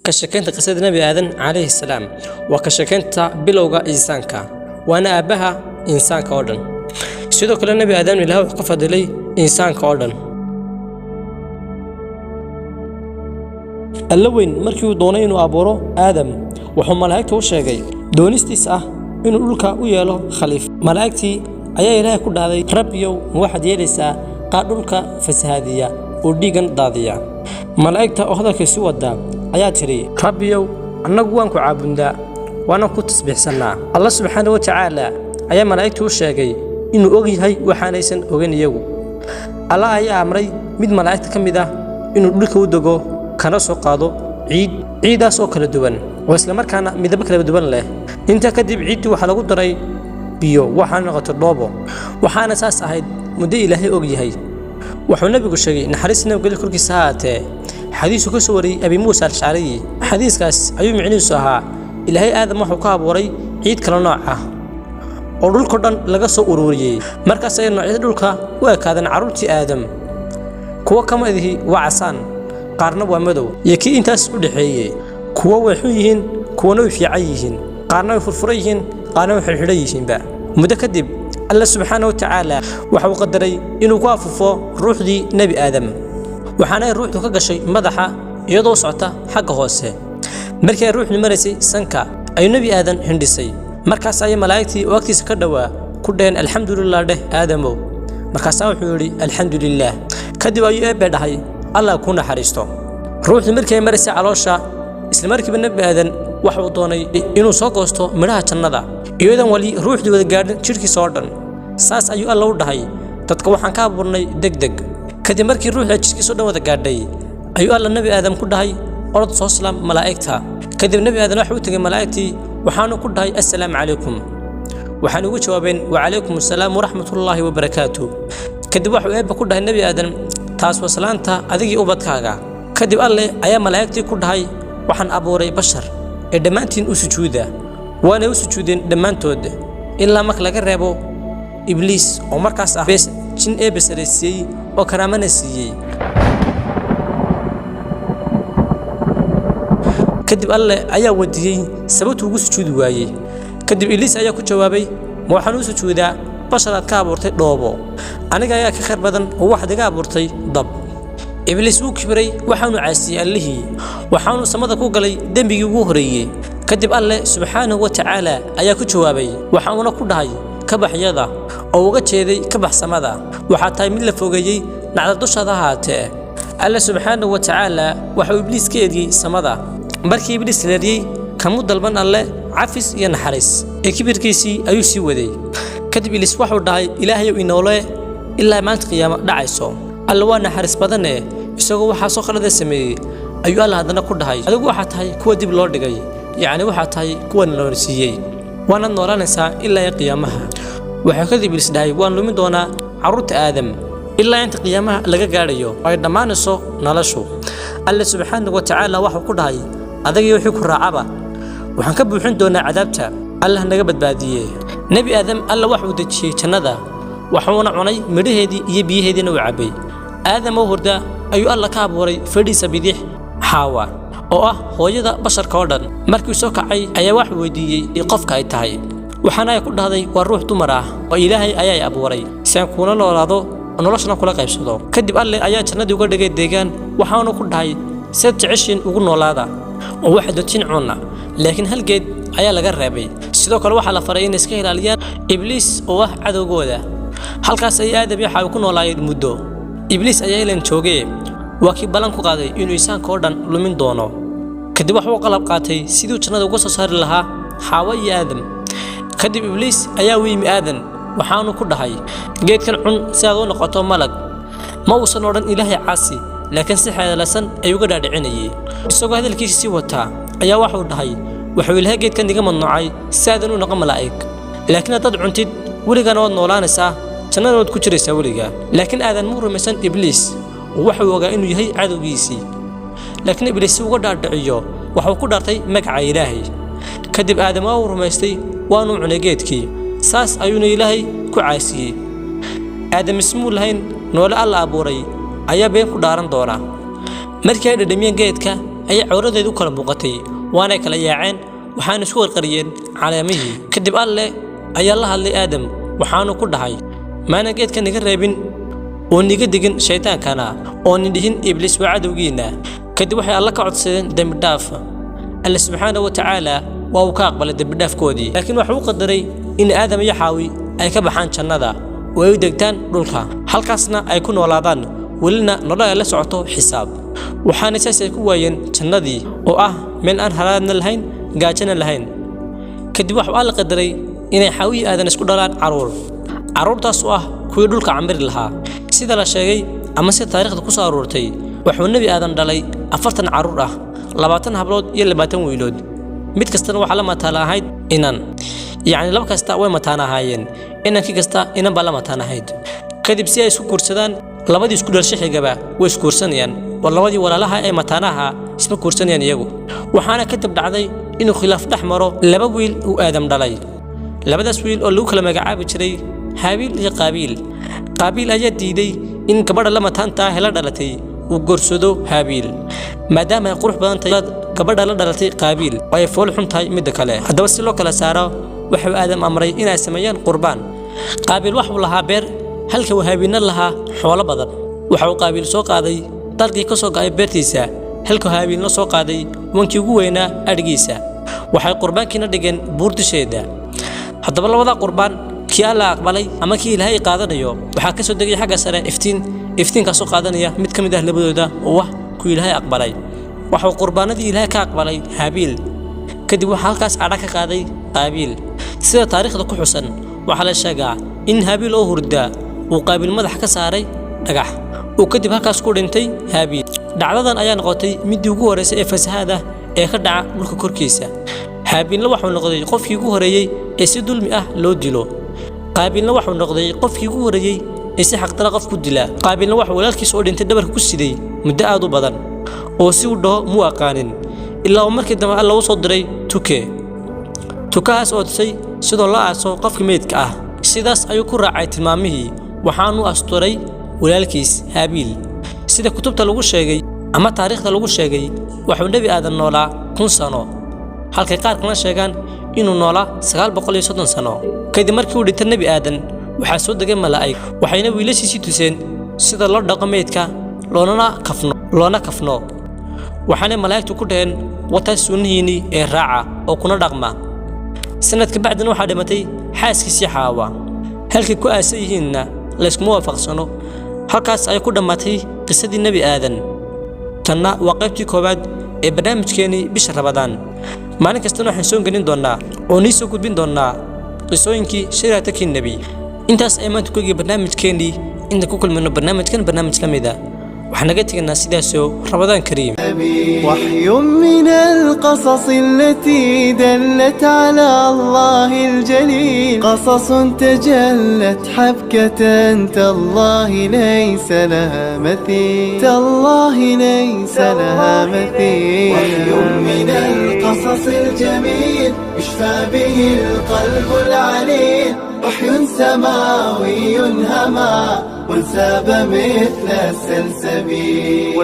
كشكنت قصة نبي آدم عليه السلام وكشكنت بلوغة إنسانك وأنا أبها إنسان كوردن سيدو كل نبي آدم اللي هو قفد لي إنسان كوردن اللوين مركيو دونين وأبورو آدم وحو ملايكته وشاقي دونيستيس إنو للكا ويالو خليف ملايكتي أيا إلهي كود هذي ربيو واحد يليسا قاد للكا فسهادية وديغن دادية ملايكتا أخذك سوى ayaa tiri rabbiyow annagu waan ku caabundaa waana ku tasbiixsanaa Allah subhanahu wa ta'ala ayaa malaa'iktu u sheegay inuu og yahay waxaanaysan ogan iyagu Allah ayaa amray mid malaa'ikta kamid ah inuu dhulka u dago kana soo qaado ciidaas oo kala duwan oo isla markaana midaba kala duwan leh inta kadib ciidii waxa lagu daray biyo waxaan noqoto dhoobo waxaana saas ahayd muddo Ilaahay og yahay wuxuu nabigu sheegay naxariisna gal korkiisa haatee حديث كسوري أبي موسى الأشعري حديث كاس أيوم معني سها إلهي آدم وحو كابوري عيد كلا نوعه ودول كردن لغا سو أروريي مركز أي نوعية دولكا وكادن عروتي آدم كوا كما إذه وعسان قارنب ومدو يكي إنتاس ودحيي كوا وحويهن كوا نوي في عيهن قارنب فرفريهن قارنب حرحريهن با متكدب الله سبحانه وتعالى وحو قدري إنو كواففو روح دي نبي آدم waxaana ruuxdu ka gashay madaxa iyadoo socota xagga hoose markay ruuxdu mareysay sanka ay nabi aadan hindisay markaas ay malaa'iktii waqtiisa ka dhawaa ku dheen alxamdulillah aadamo markaas wuxuu yiri alxamdulillah kadib ayuu eebbe dhahay Allah ku naxariisto ruuxdu markay mareysay caloosha isla markiiba nabi aadan wuxuu doonay inuu soo goosto midhaha jannada iyadoo wali ruuxdu wada gaadhin jirkiisa oo dhan saas ayuu Allah u dhahay dadka waxaan ka abuurnay degdeg kadib markii ruuxda jirkiisa oo dhan wada gaadhay ayuu Allah nabi aadam ku dhahay orod soo salaam malaa'ikta kadib nabi aadam waxa uu tagay malaa'iktii waxaanu ku dhahay assalaamu calaykum waxaan ugu jawaabeen wa calaykum assalaam wa rahmatullahi wa barakaatuh kadib waxa uu eebba ku dhahay nabi aadam taas waa salaanta adigii ubadkaaga kadib alle ayaa malaa'iktii ku dhahay waxaan abuuray bashar ee dhamaantiin u sujuuda waana u sujuudeen dhamaantood ilaa marka laga reebo ibliis oo markaas ah jin ee basaraysay oo karaamana siiyay kadib alle ayaa wadiyay sababtu ugu sujuudi waayay kadib ibliis ayaa ku jawaabay waxaan u sujuudaa basharaad ka abuurtay dhoobo aniga ayaa ka khayr badan oo wax diga abuurtay dab ibliis uu kibray waxaanu caasiyay allihii waxaanu samada ku galay dambigii ugu horeeyay kadib alle subhanahu wa ta'ala ayaa ku jawaabay waxaanu ku dhahay kabaxyada oo uga jeeday kabax samada waxa tahay mid la fogeeyay nacda dushada haatee alla subhanahu wa ta'ala waxa ibliis ka eediyay samada markii ibliis leeriyay kamu dalban alle cafis iyo naxariis ee kibirkiisii ayuu sii waday kadib ibliis wuxuu dhahay ilaahay inoole ilaa maanta qiyaamo dhacayso alla waa naxariis badan isagoo waxa soo qalada sameeyay ayuu alla hadana ku dhahay adigu waxa tahay kuwa dib loo dhigay yaani waxa tahay kuwa la siiyay waana noolanaysaa ilaa qiyaamaha waxa kadib ibliis dhahay waan lumin doonaa carruurta aadam ilaa inta qiyaamaha laga gaarayo ay dhamaanayso noloshu alla subhanahu wa ta'ala waxa ku dhahay adagii wixii ku raacaba waxaan ka buuxin doonaa cadaabta Allah naga badbaadiyay nabi aadam alla waxa uu dajiyay jannada waxaana cunay midhaheedii iyo biyaheediina uu cabay aadam oo hurda ayuu alla ka abuuray fadhiisa bidix xaawa oo ah hooyada basharka oo dhan markii soo kacay ayaa wax weydiiyay qofka ay tahay waxaana ay ku dhahday waa ruux dumar ah oo ilaahay ayaa abuuray si aan kuna noolaado noloshana kula qaybsado kadib alle ayaa jannadii uga dhigay deegaan waxaanu ku dhahay sad jeceshin ugu noolaada oo wax dadin cunna laakiin hal geed ayaa laga reebay sidoo kale waxa la faray in iska ilaaliyaan ibliis oo ah cadowgooda halkaas ay aadam iyo xaw ku noolaayeen muddo ibliis ayaa ilan joogay waa kii balan ku qaaday inuu insaanka oo dhan lumin doono kadib wuxuu qalab qaatay sidii jannada uga soo saari lahaa xaawa iyo aadam kadib ibliis ayaa u yimi aadan waxaanu ku dhahay geedkan cun si aad u noqoto malag ma uusan odhan ilaahay caasi laakiin si xeeladasan ayuu uga dhaadhicinayay isagoo hadalkiisa sii wataa ayaa wuxuu dhahay wuxuu ilaahay geedkan diga mamnuucay si aad u noqon malaa'ig laakiin dad cuntid weligaan oo noolaanaysaa jannada wad ku jiraysaa weliga laakiin aadan mu rumaysan ibliis wuxuu ogaa inuu yahay cadowgiisii laakiin ibliis uga dhaadhiciyo wuxuu ku dhaartay magaca ilaahay kadib aadam uu rumaystay waanu cunay geedkii saas ayuuna ilaahay ku caasiyay aadam ismuu lahayn noole alla abuuray ayaa been ku dhaaran doona markii ay dhadhamiyeen geedka أي عورده ذو كلام بقتي وأنا كلا يعين وحان سوى القريين علامه كدب الله أي الله اللي آدم وحانو كل هاي ما أنا جيت كان يقربين ونيجدجن شيطان كان ونيجين إبليس وعدوجينا كدب وحي الله كعد سين دم الدافع الله سبحانه وتعالى وأوكاق بل دم الدافع كودي لكن وحو قدري إن آدم يحاوي أي كبحان شندا ويدقتان رولها هل كاسنا أي كون ولادان ولنا نرى لا سعته حساب وحان أساسا كوين شندي من أن هلادنا الهين جاجنا الهين كدب وحو الله قدري إن يحاوي آدم اسكو دلان عرور تاسوه kuwii dhulka camir lahaa sida la sheegay ama si taariikhda ku soo aroortay wuxuu nabi aadan dhalay 40 caruur ah 20 hablood iyo 20 wiilood mid kastana waxa la matalahayd inan yaani laba kasta way matanaayeen inankii kasta inan baa la matanahayd kadib si ay isku kursadaan labadii isku dhashay xigaba way isku kursanayaan war labadii walaalaha ay matanaha isma kursanayaan iyagu waxaana kadib dhacday inuu khilaaf dhaxmaro laba wiil oo aadam dhalay labadaas wiil oo lagu kala magacaabi jiray هابيل يا قابيل أجد ديدي إن كبر لما تانتا هلا دلتي وجرسدو هابيل ما دام يقرح بدن تجد كبر دلتي قابيل ويفول حنتاي مدكله هذا بس لو كلا سارة وحب آدم أمري إن سميان قربان قابيل وحب لها بير هل كوا هابيل لها حول بدر وحب قابيل سوق هذي تركي كسوق أي بيرتيسا هل كوا هابيل سوق هذي وانكي جوينا أرجيسا وحب قربان كنا دجن بورد شيدا هذا بالله وضع قربان كي الله أقبلي أما كي لهاي قادنيو وحكسو دقي حاجة سنة إفتين كسو قادنيا مت كم ده لبده ووه كي لهاي أقبلي وحو قربان دي لهاي كأقبلي هابيل كدي وحالكاس عراك قادي قابيل سيدا تاريخ دكو حسن وحال الشجاع إن هابيل أو هردا وقابل مدح كساري نجح وكدي بهالكاس كورنتي هابيل دعوة أيان قاتي مدي وجوه رئيس إفس هذا إخدع ملك كوركيسة هابيل لو وحول نقضي قف يجوه ريي يسيد المئة لو ديلو قابلنا وحول نقضي قف يجوه ريي يسي حق تلقف كدلا قابلنا وحول الكيس أول أنت دبر كسيدي مدة أدو بدن وسيو ده مو أقانن إلا عمرك دم الله وصدري توكاس أودسي سيد الله عسو قف كميت كأه سيداس أيوكو راعي تلمامه وحانو أستوري ولالكيس هابيل سيدا كتب تلوغو شاقي أما تاريخ تلوغو شاقي وحول نبي آدن نولا كون سانو halkay qaar kana sheegan inuu noolaa 930 sano kadib markii uu dhintay nabi aadan waxa soo degay malaa'ig waxayna wiilashiisii tuseen sida loo dhaqameedka loona kafno waxaana malaa'igtu ku dhaheen wata sunnihiini ee raaca oo kuna dhaqma sanadka bacdina waxa dhimatay xaaskiisii xaawa halkii ku aasayhiinna la isku waafaqsano halkaas ay ku dhamaatay qisadii nabi aadan tanna waa qaybtii koobaad ee barnaamijkeeni bisha Ramadaan maalin kastana waxaan soo gelin doonaa oo niisoo gudbin doonaa qisooyinkii shariicada nabi intaas ay maanta ku gii barnaamijkeeni inta ku kulmino barnaamijkan barnaamij lamida waxaan naga tegnaa sidaasoo Ramadaan kariim وحي من القصص التي دلت على الله الجليل قصص تجلت حبكة تالله ليس لها مثيل تالله ليس لها مثيل وحي من القصص الجميل يشفى به القلب العليل وحي سماوي هما وانساب مثل السلسبيل